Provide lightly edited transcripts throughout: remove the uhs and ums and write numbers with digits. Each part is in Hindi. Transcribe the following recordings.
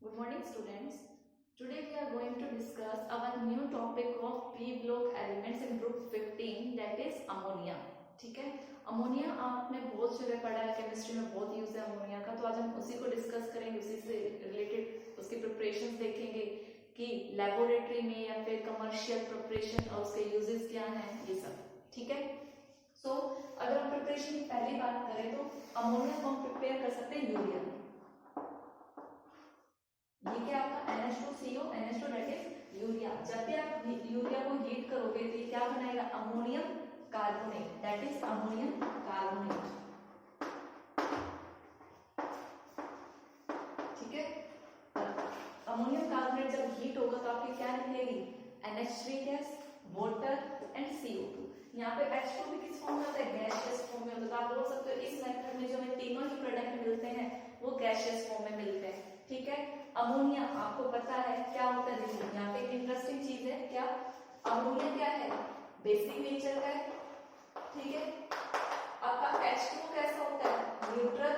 Good morning, students. Today we are going to discuss our new topic of P block elements in group 15, that is ammonia. ठीक है, अमोनिया आपने बहुत जगह पढ़ा है, केमिस्ट्री में बहुत यूज है अमोनिया का, तो आज हम उसी को डिस्कस करेंगे, उसी से रिलेटेड उसकी प्रिपरेशन देखेंगे कि लेबोरेटरी में या फिर कमर्शियल प्रिपरेशन और उसके यूजेस क्या हैं, ये सब. ठीक है, सो अगर हम प्रिपरेशन की पहली बात करें तो अमोनिया को हम प्रिपेयर कर सकते हैं यूरिया. ये क्या आपका NH2CO NH2 that is urea. जब भी आप यूरिया को हीट करोगे तो ये क्या बनाएगा, ammonium carbonate, that is ammonium carbonate. ठीक है, अमोनियम कार्बोनेट जब हीट होगा तो आपकी क्या निकलेगी, NH3 gas, water and CO2. यहाँ पे H2 भी किस फॉर्म में होता है, गैसियस फॉर्म में होता है. तो आप बोल सकते हो इस मेथड में जो हमें तीनों ही प्रोडक्ट मिलते हैं वो गैसियस फॉर्म में मिलते हैं. ठीक है, अमोनिया आपको पता है क्या होता है. देखिए यहाँ पे एक इंटरेस्टिंग चीज है, क्या अमोनिया क्या है, बेसिक नेचर का है. ठीक है, आपका H2 कैसा होता है, न्यूट्रल,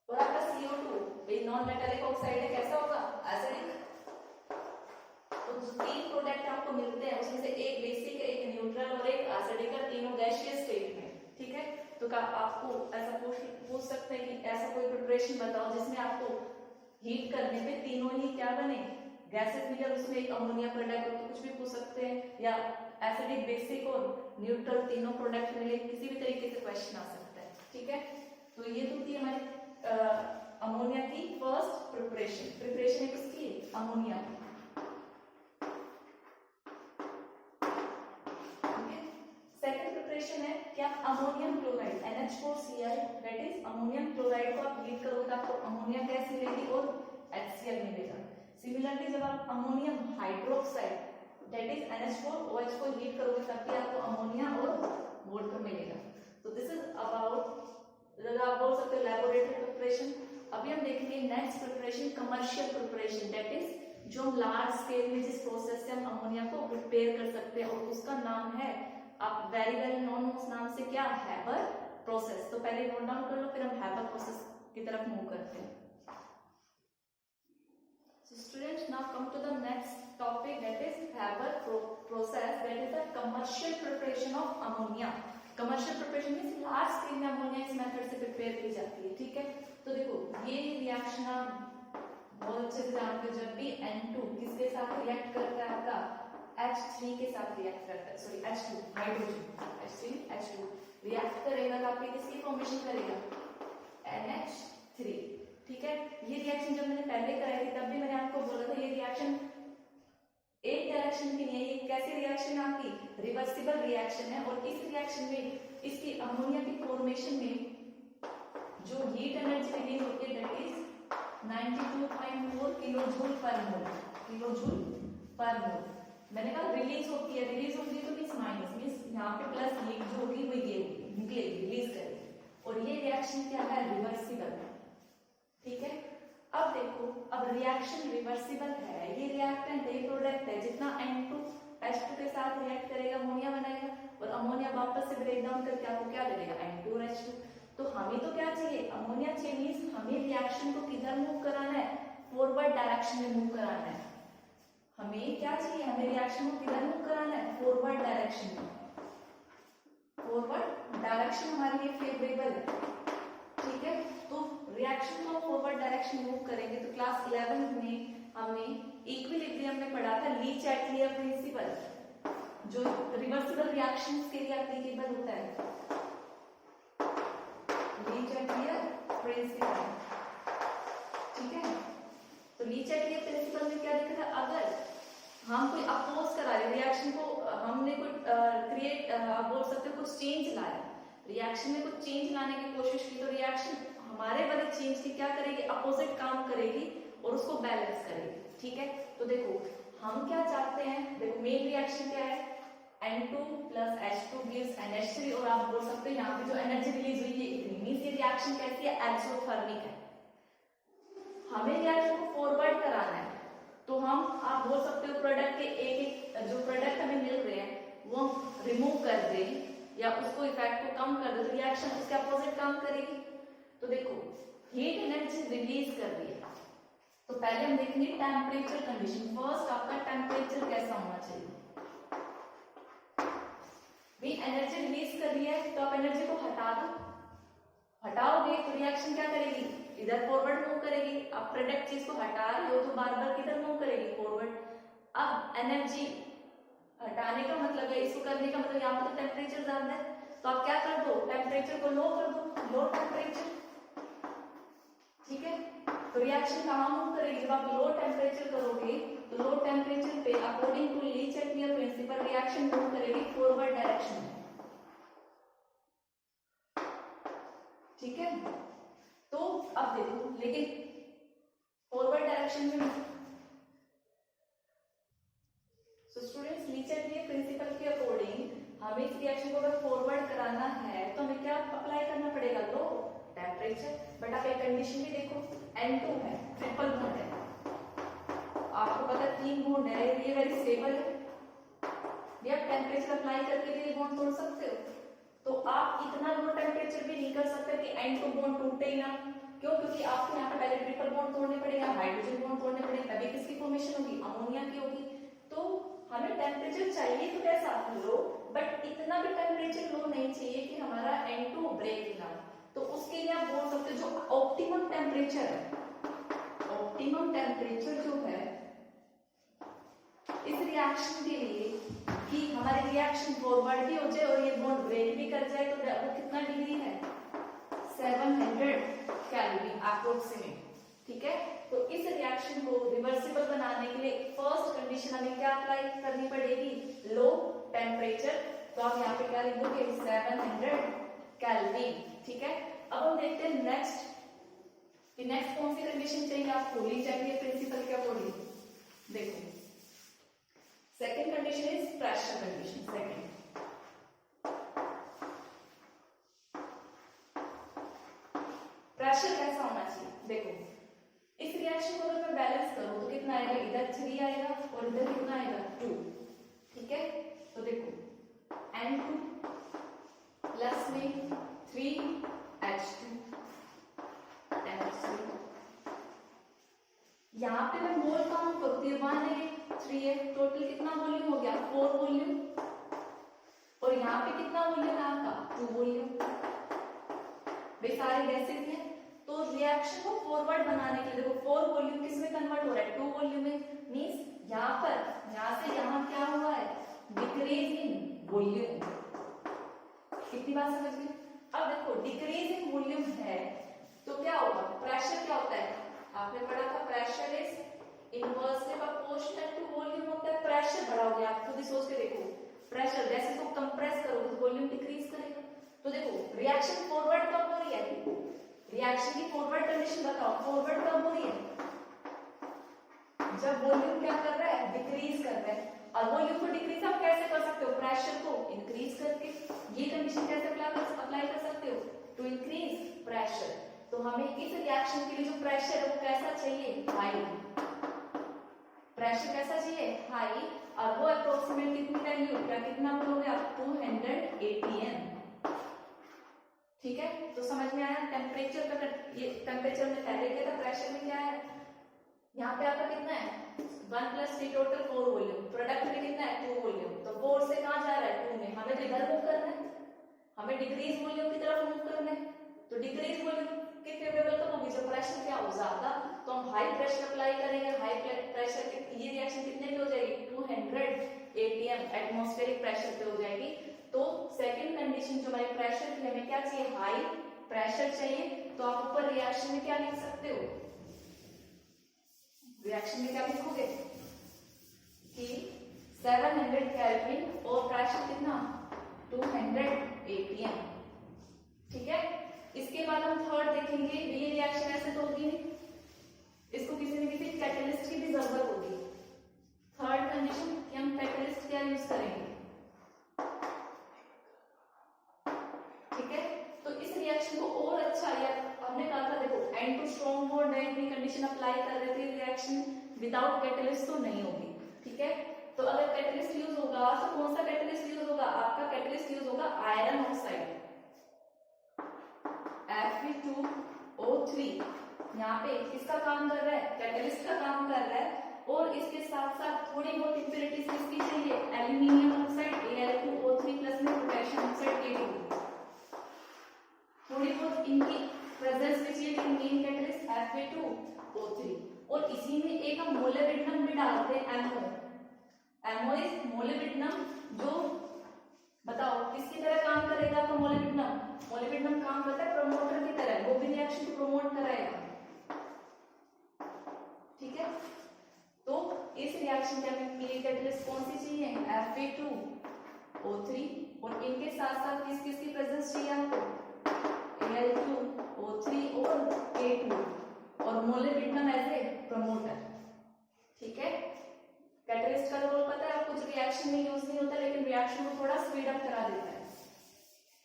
और आपका CO2 नॉन मेटालिक ऑक्साइड है, कैसा होगा, एसिडिक. तो जो तीन प्रोडक्ट आपको मिलते हैं उसमें से एक बेसिक है, एक न्यूट्रल और एक एसिडिक है, तीनों गैसियस स्टेट में. ठीक है, तो क्या आपको ऐसा पूछ सकते हैं कि ऐसा कोई प्रिपरेशन बताओ जिसमें आपको हीट करने पे तीनों ही क्या बने, गैसेस मिले, उसमें एक अमोनिया प्रोडक्ट हो, तो कुछ भी पूछ सकते हैं. या एसिडिक, बेसिक और न्यूट्रल तीनों प्रोडक्ट मिले, किसी भी तरीके से क्वेश्चन आ सकता है. ठीक है, तो ये तो थी हमारी अमोनिया की फर्स्ट प्रिपरेशन. प्रिपरेशन है किसकी, अमोनिया की. सेकंड प्रिपरेशन है क्या, ammonium chloride, NH4Cl, that is ammonium chloride को आप हीट करोगे तो आपको अमोनिया गैस मिलेगी और HCl मिलेगा. सिमिलरली जब आप ammonium hydroxide, that is NH4OH को हीट करोगे तब भी आपको अमोनिया और वाटर मिलेगा. तो दिस इज अबाउट, आप बोल सकते हो लैबोरेटरी प्रिपरेशन. अभी हम देखेंगे next preparation, commercial preparation, that is जो हम लार्ज स्केल में जिस प्रोसेस से हम अमोनिया को प्रिपेयर कर सकते हैं और उसका नाम है, आप वेरी वेल नोन उस नाम से, क्या, हैबर प्रोसेस. तो पहले नोट डाउन कर लो, फिर हम हैबर प्रोसेस की तरफ मूव करते हैं. So students, now come to the next topic, that is Haber process, that is the commercial preparation of ammonia. Commercial preparation means large scale में अमोनिया इस मेथड से प्रिपेयर की जाती है. ठीक है, तो देखो ये रिएक्शन आप बहुत अच्छे से जानते हो, जब भी N2 किसके साथ रिएक्ट करता है, आपका H3 के साथ रिएक्ट करता है, sorry H2 hydrogen, H3 H2 react करेगा तो आपके किसकी फॉर्मेशन करेगा, NH3. ठीक है, ये रिएक्शन जब मैंने पहले कराई थी तब भी मैंने आपको बोला था ये रिएक्शन एक डायरेक्शन की नहीं है, ये कैसी रिएक्शन है, आपकी रिवर्सिबल रिएक्शन है. और इस रिएक्शन में इसकी अमोनिया की फॉर्मेशन में जो हीट एनर्जी रिलीज होती है दैट इज 92.4 किलोजूल पर मोल, किलोजूल पर मोल. मैंने कहा रिलीज होती है, रिलीज होती है तो मींस माइनस, मींस यहाँ पे प्लस हीट जो होगी वो ये निकलेगी, रिलीज करेगी. और ये रिएक्शन क्या है, रिवर्सिबल है. ठीक है, अब देखो, अब रिएक्शन रिवर्सिबल है, ये रिएक्टेंट है, प्रोडक्ट है, जितना N2 H2 के साथ रिएक्ट करेगा अमोनिया बनाएगा और अमोनिया वापस से ब्रेक डाउन करके आपको क्या दे देगा, N2 और H2. तो हमें तो क्या चाहिए, अमोनिया चाहिए, मींस हमें रिएक्शन को किधर मूव कराना है, फॉरवर्ड डायरेक्शन में मूव कराना है. हमें क्या चाहिए, हमें रिएक्शन को किधर मूव कराना है, फॉरवर्ड डायरेक्शन में. फॉरवर्ड डायरेक्शन हमारे लिए फेवरेबल है. ठीक है, तो रिएक्शन को फॉरवर्ड डायरेक्शन मूव करेंगे. तो क्लास 11 में हमने इक्विलिब्रियम में पढ़ा था ली-चैटलियर प्रिंसिपल, जो रिवर्सिबल रिएक्शंस के लिए एप्लीकेबल होता है. ली-चैटलियर प्रिंसिपल. ठीक है, तो ली-चैटलियर प्रिंसिपल में क्या देखा था, अगर हम कोई अपोज करा रहे रिएक्शन को, हमने कोई क्रिएट, आप बोल सकते हो कुछ चेंज लाया, रिएक्शन में कुछ चेंज लाने की कोशिश की, तो रिएक्शन हमारे वाले चेंज की क्या करेगी, अपोजिट काम करेगी और उसको बैलेंस करेगी. ठीक है, तो देखो हम क्या चाहते हैं, देखो मेन रिएक्शन क्या है, N2 plus H2 gives NH3, और आप बोल सकते हो यहाँ पे जो एनर्जी रिलीज हुई है इतनी, मींस ये रिएक्शन कैसी है, एक्सोथर्मिक है. हमें रिएक्शन को फॉरवर्ड कराना है, तो हम, आप बोल सकते हो प्रोडक्ट के एक एक जो प्रोडक्ट हमें मिल रहे हैं वो हम रिमूव कर दें या उसको इफेक्ट को कम कर दे, तो रिएक्शन उसके अपोजिट काम करेगी. तो देखो हीट एनर्जी रिलीज कर रही है, तो पहले हम देखेंगे टेम्परेचर कंडीशन। फर्स्ट आपका टेम्परेचर कैसा होना चाहिए। भी एनर्जी रिलीज कर रही है तो आप एनर्जी को हटा दो, हटाओगे तो रिएक्शन क्या करेगी, इधर फॉरवर्ड मूव करेगी। आप प्रोडक्ट चीज को हटा रहे हो तो बार बार किधर मूव करेगी, फॉरवर्ड। अब एनर्जी हटाने का मतलब है, इसको करने का मतलब यहाँ पर तो टेम्परेचर ज्यादा है तो आप क्या कर दो, टेम्परेचर को लो कर दो, लो टेम्परेचर। ठीक है, तो रिएक्शन कहाँ मूव करेगी, जब आप लो टेम्परेचर करोगे तो लो टेम्परेचर पे according to Le Chatelier principle reaction move करेगी फॉरवर्ड डायरेक्शन में। ठीक है, तो अब देखो लेकिन फॉरवर्ड डायरेक्शन में स्टूडेंट्स ली चैटलियर प्रिंसिपल के अकॉर्डिंग हमें इस रिएक्शन को अगर फॉरवर्ड कराना है तो हमें क्या अप्लाई करना पड़ेगा, लो टेम्परेचर। बट आप एक कंडीशन भी देखो, N2 है, ट्रिपल बॉन्ड है, आपको पता है 3 बॉन्ड है, ये वेरी स्टेबल है, ये आप टेम्परेचर अप्लाई करके भी बॉन्ड तोड़ सकते हो। तो आप इतना लो टेम्परेचर भी नहीं कर सकते कि N2 बॉन्ड टूटे ही ना। क्यों, क्योंकि आपको यहाँ पे पहले ट्रिपल बॉन्ड तोड़ने पड़ेगा, हाइड्रोजन बॉन्ड तोड़ने पड़ेगा, तभी किसकी फॉर्मेशन होगी, अमोनिया की होगी। तो हमें टेम्परेचर चाहिए तो कैसा लो, बट इतना भी टेम्परेचर लो नहीं चाहिए कि हमारा N2 ब्रेक ना। तो उसके लिए आप बोल सकते हो जो ऑप्टिमम टेम्परेचर है, ऑप्टिमम टेम्परेचर जो है इस रिएक्शन के लिए कि हमारी रिएक्शन फॉरवर्ड भी हो जाए और ये बॉन्ड ब्रेक भी कर जाए, तो वो कितना डिग्री है, 700 केल्विन अप्रोक्सीमेट। ठीक है, तो इस रिएक्शन को रिवर्सिबल बनाने के लिए फर्स्ट कंडीशन हमें क्या अप्लाई करनी पड़ेगी, लो टेम्परेचर। तो आप यहाँ पे क्या लिखोगे, 700 केल्विन। ठीक है, अब हम देखते हैं नेक्स्ट कि नेक्स्ट कौन सी कंडीशन चाहिए आपको ली चैटलियर प्रिंसिपल के अकॉर्डिंग। देखो second condition is pressure condition. Second pressure कैसा होना चाहिए, देखो इस रिएक्शन को अगर मैं बैलेंस करूं तो कितना आएगा, इधर 3 आएगा और इधर कितना आएगा, 2। ठीक है, तो देखो N2 प्लस में 3H2 NH3। यहाँ पे मैं मोल काउंट करती हूँ, 1 है 3 है, टोटल कितना वॉल्यूम हो गया, 4 वॉल्यूम। और यहाँ पे कितना वॉल्यूम है आपका, 2 वॉल्यूम। वे सारे गैसेस हैं, तो रिएक्शन को फॉरवर्ड बनाने के लिए देखो 4 वॉल्यूम किस में कन्वर्ट हो रहा है, 2 वॉल्यूम में। मींस यहाँ पर यहाँ से यहाँ क्या हुआ है, डिक्रीज इन वॉल्यूम। कितनी बात समझ गए। अब देखो डिक्रीज इन वॉल्यूम है तो क्या होगा, प्रेशर क्या होता है, आपने पढ़ा था pressure is inversely proportional to volume होता है। प्रेशर बढ़ाओगे, आप खुद ही सोच के देखो, प्रेशर जैसे को कंप्रेस करोगे तो वॉल्यूम डिक्रीज करेगा। तो देखो रिएक्शन फॉरवर्ड कब हो रही है, रिएक्शन की फॉरवर्ड कंडीशन बताओ, फॉरवर्ड कब हो रही है, जब वॉल्यूम क्या कर रहा है, डिक्रीज कर रहा है। और वॉल्यूम को डिक्रीज आप कैसे कर सकते हो, प्रेशर को इंक्रीज करके। ये कंडीशन कैसे अप्लाई कर सकते हो, टू इंक्रीज प्रेशर। तो हमें इस रिएक्शन के लिए जो प्रेशर है वो कैसा चाहिए, हाई। प्रेशर कैसा चाहिए, हाई। और वो अप्रोक्सीमेट कितनी वैल्यू, क्या कितना बोलोगे आप, 200 atm। ठीक है, तो समझ में आया टेम्परेचर का। ये टेम्परेचर में पहले क्या था, प्रेशर में क्या है, यहाँ पे आपका कितना है, 1 + 3 टोटल 4 वॉल्यूम, प्रोडक्ट में कितना है, 2 वॉल्यूम। तो 4 से कहाँ जा रहा है, 2 में। हमें तो इधर मूव करना है, हमें डिक्रीज वॉल्यूम की तरफ मूव करना है। तो डिक्रीज वॉल्यूम के फेवरेबल कब होगी, जब प्रेशर क्या हो ज्यादा, तो हम हाई प्रेशर अप्लाई करेंगे। हाई प्रेशर ये रिएक्शन कितने पे हो जाएगी, 200 atm एटमॉस्फेरिक प्रेशर पे हो जाएगी। तो सेकंड कंडीशन जो हमारे प्रेशर की, हमें क्या चाहिए, हाई प्रेशर चाहिए। तो आप ऊपर रिएक्शन में क्या लिख सकते हो, रिएक्शन में क्या लिखोगे कि 700 केल्विन और प्रेशर कितना, 200 atm। ठीक है, इसके बाद हम थर्ड देखेंगे। ये रिएक्शन ऐसे तो होगी नहीं, इसको किसी न किसी कैटलिस्ट की भी जरूरत होगी। थर्ड कंडीशन कि हम कैटलिस्ट क्या यूज करेंगे। ठीक है, तो इस रिएक्शन को और अच्छा, या हमने कहा था देखो N2 स्ट्रॉन्ग बॉन्ड है, इतनी कंडीशन अप्लाई कर रहे थे, रिएक्शन विदाउट कैटलिस्ट तो नहीं होगी। ठीक है, तो अगर कैटलिस्ट यूज होगा तो कौन सा कैटलिस्ट यूज होगा, आपका कैटलिस्ट यूज होगा आयरन ऑक्साइड Fe2O3। यहाँ पे किसका काम कर रहा है, कैटलिस्ट का काम कर रहा है, और इसके साथ साथ थोड़ी बहुत इंप्योरिटीज किसकी चाहिए, एल्यूमिनियम ऑक्साइड Al2O3 प्लस में पोटेशियम ऑक्साइड K2, थोड़ी बहुत इनकी प्रेजेंस में चाहिए, लेकिन मेन कैटलिस्ट Fa2O3, और इसी में एक हम मोलिब्डेनम भी डालते हैं, MO इज मोलिब्डेनम, जो बताओ किसकी तरह काम करेगा आपका मोलिब्डेनम, मोलिब्डेनम काम करता है प्रमोटर की तरह, वो भी रिएक्शन को प्रमोट कराएगा, ठीक है। तो इस रिएक्शन के लिए कैटलिस्ट कौन सी चाहिए, Fa2O3, और इनके साथ साथ किस किस की प्रेजेंस चाहिए आपको, Al2O3 और K2, और मोलिब्डेनम एज ए प्रमोटर, ठीक है। कैटलिस्ट का रोल पता है, कुछ रिएक्शन में यूज नहीं होता, लेकिन रिएक्शन को थोड़ा स्पीड अप करा देता है,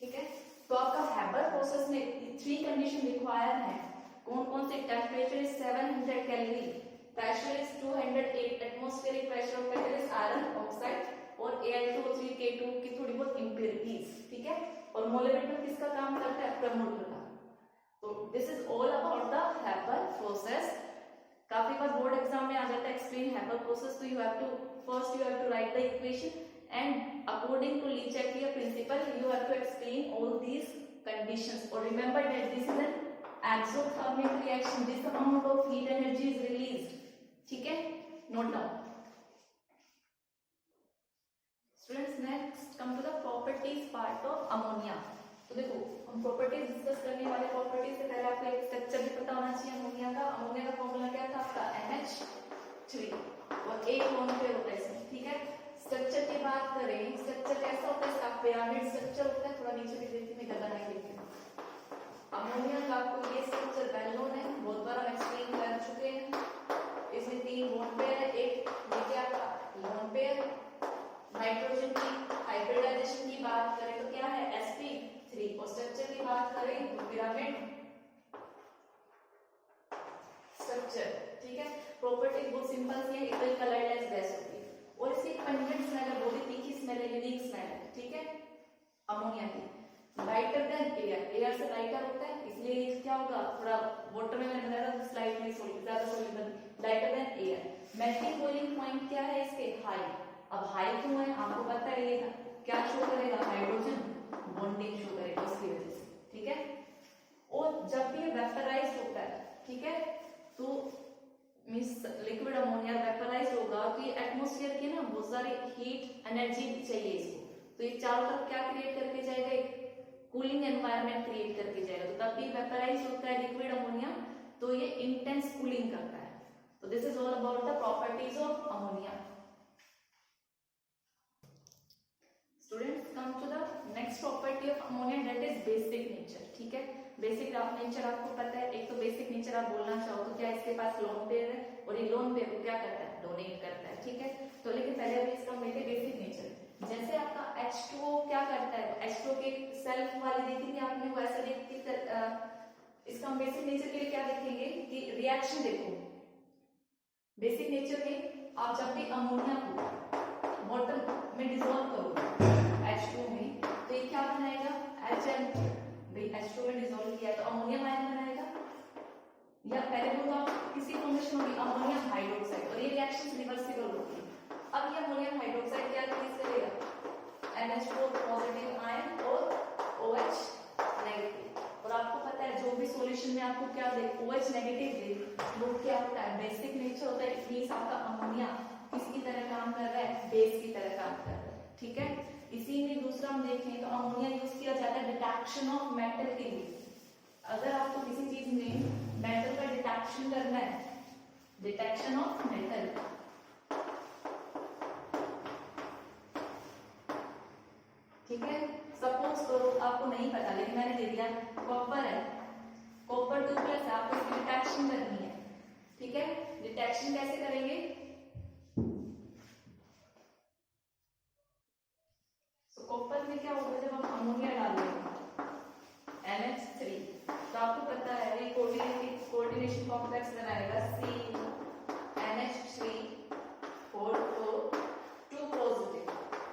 ठीक है। तो आपका हैबर प्रोसेस में 3 कंडीशन रिक्वायर है, कौन कौन से, temperature is 700 kelvin, pressure is 208, atmospheric pressure of catalyst iron oxide, और Al2O3 K2 की थोड़ी बहुत इंप्योरिटीज, ठीक है, और मोलिब्डेनम किसका काम करता है, प्रमोटर का। तो this is all about the Haber process. काफी बार बोर्ड एग्जाम में आ जाता है एक्सप्लेन हैबर प्रोसेस, तो you have to first you have to write the equation, and according to Le Chatelier principle you have to explain all these conditions, और remember that this is an exothermic reaction, this amount of heat energy is released, ठीक है, note down. Students next come to the properties part of ammonia. तो देखो हम प्रॉपर्टीज डिस्कस करने वाले, प्रॉपर्टीज से पहले आपको एक स्ट्रक्चर भी पता होना चाहिए अमोनिया का। अमोनिया का फॉर्मूला क्या था आपका, NH3, और एक लोन पेयर होता है इसमें, ठीक है। स्ट्रक्चर की बात करें, स्ट्रक्चर कैसा होता है इसका, पिरामिड स्ट्रक्चर होता है, थोड़ा नीचे भी देखते हैं, गला नहीं देखते। अमोनिया का आपको ये स्ट्रक्चर वेल नोन है, बहुत बार हम एक्सप्लेन कर चुके हैं। इसमें 3 लोन पेयर है, एक ये क्या था लोन पेयर। नाइट्रोजन की हाइब्रिडाइजेशन की बात करें तो क्या है, sp3, और स्ट्रक्चर की बात करें तो पिरामिड स्ट्रक्चर, ठीक है। प्रॉपर्टी बहुत सिंपल सी है, इक्वल कलरलेस गैस होती है, और इसकी पंजेंट स्मेल है, बहुत ही तीखी स्मेल है, यूनिक स्मेल है, ठीक है। अमोनिया की लाइटर देन एयर, एयर से लाइटर होता है, इसलिए ये क्या होगा, थोड़ा वाटर में मैंने बनाया था स्लाइड में सॉलिड, ज्यादा solid, lighter than air. Melting boiling point क्या है इसके, हाई। अब हाई क्यों है आपको पता है, ये क्या शो करेगा, हाइड्रोजन बॉन्डिंग शो करेगा उसकी वजह से, ठीक है। और जब भी ये वेपराइज होता है, ठीक है, तो मींस लिक्विड अमोनिया वेपराइज होगा तो ये एटमॉस्फेयर की ना बहुत सारी हीट एनर्जी चाहिए इसको, तो ये चारों तरफ क्या क्रिएट करके जाएगा, एक कूलिंग एनवायरनमेंट क्रिएट करके जाएगा। तो तब भी वेपराइज होता है लिक्विड अमोनिया, तो ये इंटेंस कूलिंग करता है। तो this is all about the properties of ammonia. Students come to the next property of ammonia, that is basic nature, ठीक है। बेसिक नेचर आपको पता है, एक तो बेसिक नेचर आप बोलना चाहो तो क्या इसके पास लोन पेयर है, और ये लोन पेयर को क्या करता है, डोनेट करता है, ठीक है। तो लेकिन पहले अभी इसका मिलते बेसिक नेचर, जैसे आपका H2O क्या करता है, H2O के सेल्फ वाली देखी थी आपने, वो ऐसा देखती, इसका बेसिक नेचर के लिए क्या देखेंगे कि रिएक्शन देखो, बेसिक नेचर में आप जब भी अमोनिया को वाटर में डिसॉल्व करो H2O में, तो ये क्या बनाएगा, HM, H2O में डिसॉल्व किया तो अमोनियम आयन बनाएगा, या पहले बोलो आप किसी फॉर्मेशन होगी अमोनियम हाइड्रोक्साइड, और ये रिएक्शन रिवर्सिबल होती है। अब ये अमोनियम हाइड्रोक्साइड क्या रिलीज करेगा, NH4 पॉजिटिव आयन और OH नेगेटिव, और आपको पता है जो भी सॉल्यूशन में आपको क्या दे, OH नेगेटिव दे, वो क्या होता है, बेसिक नेचर होता है। इट मींस आपका अमोनिया किसकी तरह काम कर रहा है, बेस की तरह काम कर रहा है, ठीक है। इसी में दूसरा हम देखें तो अमोनिया यूज किया जाता है डिटेक्शन ऑफ मेटल के लिए। अगर आपको किसी चीज में मेटल का डिटेक्शन करना है, डिटेक्शन ऑफ मेटल, ठीक है। सपोज करो आपको नहीं पता, लेकिन मैंने दे दिया कॉपर है, कॉपर 2+ है, आपको इसकी डिटेक्शन करनी है, ठीक है। डिटेक्शन कैसे करेंगे, कॉपर में क्या होगा, जब हम अमोनिया डालेंगे NH3, तो आपको पता है ये कोऑर्डिनेशन कॉम्प्लेक्स बनाएगा CNH3 2 पॉजिटिव,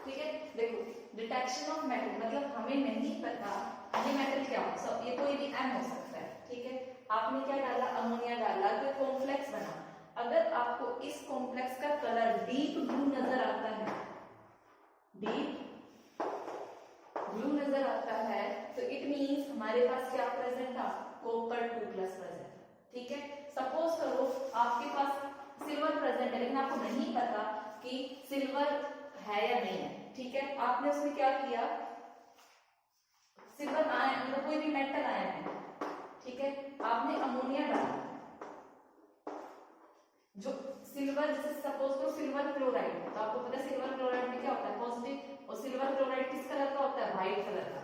ठीक है। देखो डिटेक्शन ऑफ मेटल मतलब हमें नहीं पता ये मेटल क्या हो, सब ये कोई भी M हो सकता है, ठीक है। आपने क्या डाला, अमोनिया डाला तो कॉम्प्लेक्स बना। अगर आपको इस कॉम्प्लेक्स का कलर डीप ब्लू नजर आता है, डीप ब्लू नजर आता है, तो इट मींस हमारे पास क्या प्रेजेंट था, कॉपर 2+ प्रेजेंट। ठीक है, सपोज करो आपके पास सिल्वर प्रेजेंट है लेकिन आपको नहीं पता कि सिल्वर है या नहीं है। ठीक है, आपने उसमें क्या किया, सिल्वर आयन मतलब कोई भी मेटल आयन है, ठीक है, आपने अमोनिया डाला, जो सिल्वर, जैसे सपोज करो सिल्वर क्लोराइड, तो आपको पता है सिल्वर क्लोराइड में क्या होता है, पॉजिटिव, और सिल्वर क्लोराइड किस कलर का होता है, व्हाइट कलर का।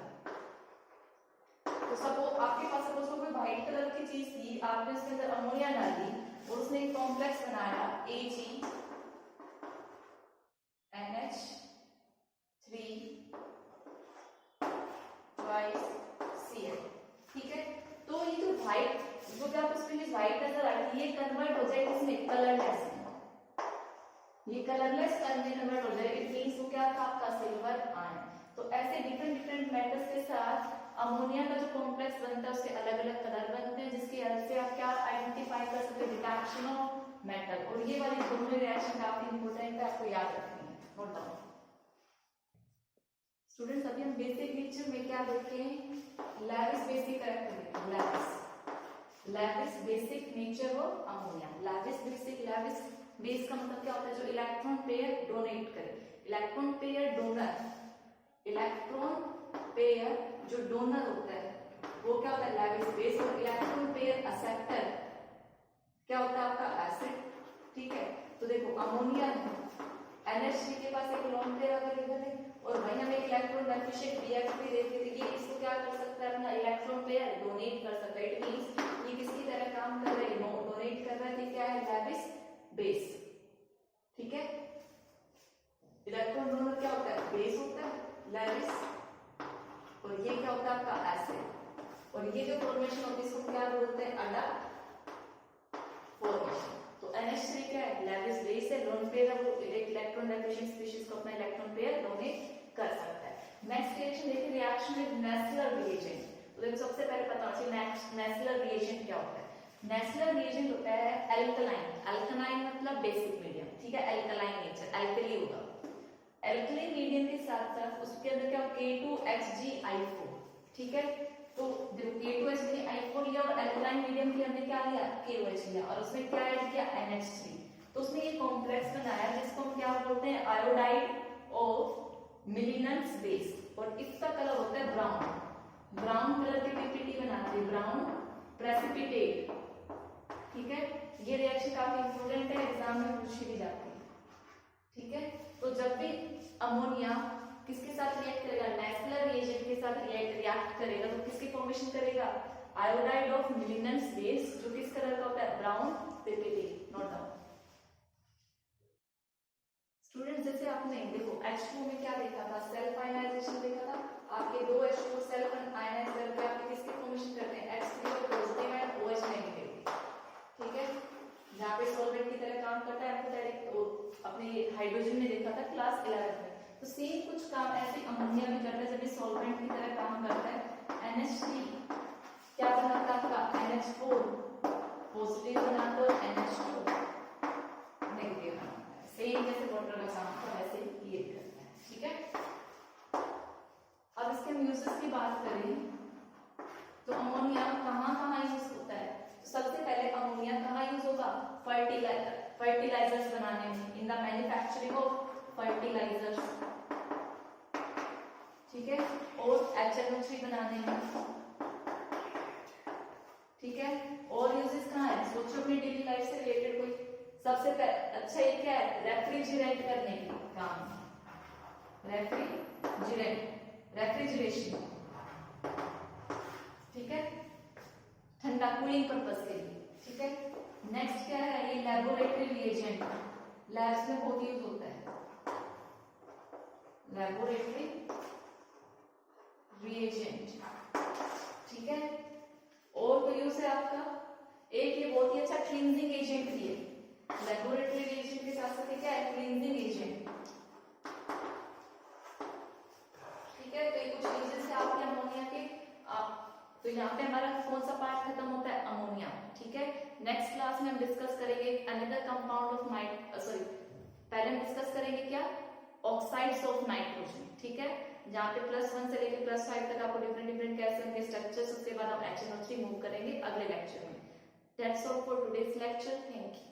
तो सपोज आपके पास सपोज कोई व्हाइट कलर की चीज थी, आपने उसके अंदर अमोनिया डाली और उसने एक कॉम्प्लेक्स बनाया AgNH3 ठीक है, तो ये जो व्हाइट, जो भी आपको स्क्रीन व्हाइट नजर आ रही है, ये कन्वर्ट हो जाएगी इसमें कलरलेस में, ये कलरलेस में कन्वर्ट हो जाएगा। इट मींस वो क्या था आपका सिल्वर आयन। तो ऐसे डिफरेंट मेटल्स के साथ अमोनिया का जो कॉम्प्लेक्स बनता है उसके अलग अलग कलर बनते हैं, जिसकी हेल्प से आप क्या आइडेंटिफाई कर सकते हैं, डिटेक्शन ऑफ मेटल। और ये वाली दोनों रिएक्शन काफी इंपॉर्टेंट है, आपको याद रखनी है, नोट डाउन। स्टूडेंट्स अभी हम बेसिक नेचर में क्या देखे, lavish basic character, lavish basic nature of ammonia. Lavish base का मतलब क्या होता है, जो इलेक्ट्रॉन पेयर डोनेट करे, electron pair donor, electron pair जो डोनर होता है वो क्या होता है, लैविस बेस। और इलेक्ट्रॉन पेयर एक्सेप्टर क्या होता है, आपका एसिड। ठीक है, तो देखो अमोनिया है, NH3 के पास एक लोन पेयर अवेलेबल है, और वहीं हमें इलेक्ट्रॉन बेनिफिशिएंट रिएक्ट भी देते थे, ये इसको क्या कर सकता है, अपना इलेक्ट्रॉन पेयर डोनेट कर सकता है। इट मींस ये किसकी तरह काम कर रहा है, डोनेट कर रहा है, क्या है, लैविस बेस। ठीक है, इलेक्ट्रॉन डोनर क्या होता है, बेस होता है, लैविस, और ये क्या होता है आपका एसिड। और ये जो फॉर्मेशन होती है इसको क्या बोलते हैं, अडा फॉर्मेशन। तो NH3 क्या है, लैविस बेस है, लोन पेयर है, वो एक इलेक्ट्रॉन डेफिशिएंट स्पीशीज को अपना इलेक्ट्रॉन पेयर डोनेट कर सकता है। नेक्स्ट रिएक्शन देखिए, रिएक्शन विद नेस्लर रिएजेंट। तो देखो सबसे पहले पता होना चाहिए नेस्लर रिएजेंट क्या होता है। नेस्लर रिएजेंट होता है एल्कलाइन, अल्कलाइन मतलब बेसिक मीडियम, ठीक है, एल्कलाइन नेचर, एल्कली होगा। एल्कलाइन मीडियम के साथ साथ उसके अंदर क्या K2HgI4, ठीक है, तो देखो K2HgI4 लिया और एल्कलाइन मीडियम के हमने क्या लिया, KOH लिया, और उसमें क्या ऐड किया, NH3। तो उसने ये कॉम्प्लेक्स बनाया जिसको हम क्या बोलते हैं, आयोडाइड ऑफ मिलिनेंस बेस, और इसका कलर होता है ब्राउन, ब्राउन कलर की पीपीटी बनाते हैं, ब्राउन प्रेसिपिटेट। ठीक है, ये रिएक्शन काफी इंपॉर्टेंट है, एग्जाम में पूछी भी जाती है। ठीक है, तो जब भी अमोनिया किसके साथ रिएक्ट करेगा, नेस्लर रिएजेंट के साथ रिएक्ट करेगा, तो किसकी फॉर्मेशन करेगा, आयोडाइड ऑफ मिलिनेंस बेस, जो किस कलर का होता है, brown PPT. Note down. Students जैसे आपने देखो H2 में क्या देखा था, सेल्फ आयनाइजेशन देखा था, आपके दो H2 सेल्फ आयनाइज करके आपके किसकी फॉर्मेशन करते हैं, H3 positive and OH negative. ठीक है, जहाँ पे सॉल्वेंट की तरह काम करता है एम्फोटेरिक, तो अपने हाइड्रोजन में देखा था क्लास 11 में। तो सेम कुछ काम ऐसे अमोनिया भी करता है, जब ये सॉल्वेंट की तरह काम करता है। NH3 क्या बनाता है आपका, NH4 पॉजिटिव बनाता है, NH2 नेगेटिव बनाता है, सेम जैसे वाटर का काम था वैसे ये करता है। ठीक है, अब इसके यूजेस की बात करें तो अमोनिया कहाँ यूज होता है। सबसे पहले अमोनिया कहाँ यूज होगा, फर्टिलाइजर्स बनाने में, in the manufacturing of fertilisers. ठीक है, और HNO3 बनाने में। ठीक है, और यूजेस कहाँ है, सोचो अपनी डेली लाइफ से रिलेटेड कोई सबसे अच्छा ये क्या है, रेफ्रिजरेट करने का काम, रेफ्रिजरेशन। ठीक है, ठंडा कूलिंग पर्पस के लिए। ठीक है, नेक्स्ट क्या है, ये लैबोरेटरी रिएजेंट, लैब्स में बहुत यूज होता है, लैबोरेटरी रिएजेंट। ठीक है, और कोई यूज है आपका, एक ये बहुत ही अच्छा क्लींजिंग एजेंट भी है, लैबोरेटरी रिएजेंट के साथ साथ क्या है, क्लींजिंग एजेंट। ठीक है, तो ये कुछ यूजेस है आपके अमोनिया के। आप तो तो यहाँ पे हमारा कौन सा पार्ट खत्म होता है, अमोनिया। ठीक है, नेक्स्ट क्लास में हम डिस्कस करेंगे अनदर कंपाउंड ऑफ पहले हम डिस्कस करेंगे क्या, ऑक्साइड्स ऑफ नाइट्रोजन। ठीक है, जहाँ पे +1 से लेकर +5 तक आपको डिफरेंट कैल्शियम के स्ट्रक्चर्स, उसके बाद हम HNO3 मूव करेंगे अगले लेक्चर में। That's all for today's lecture, thank you.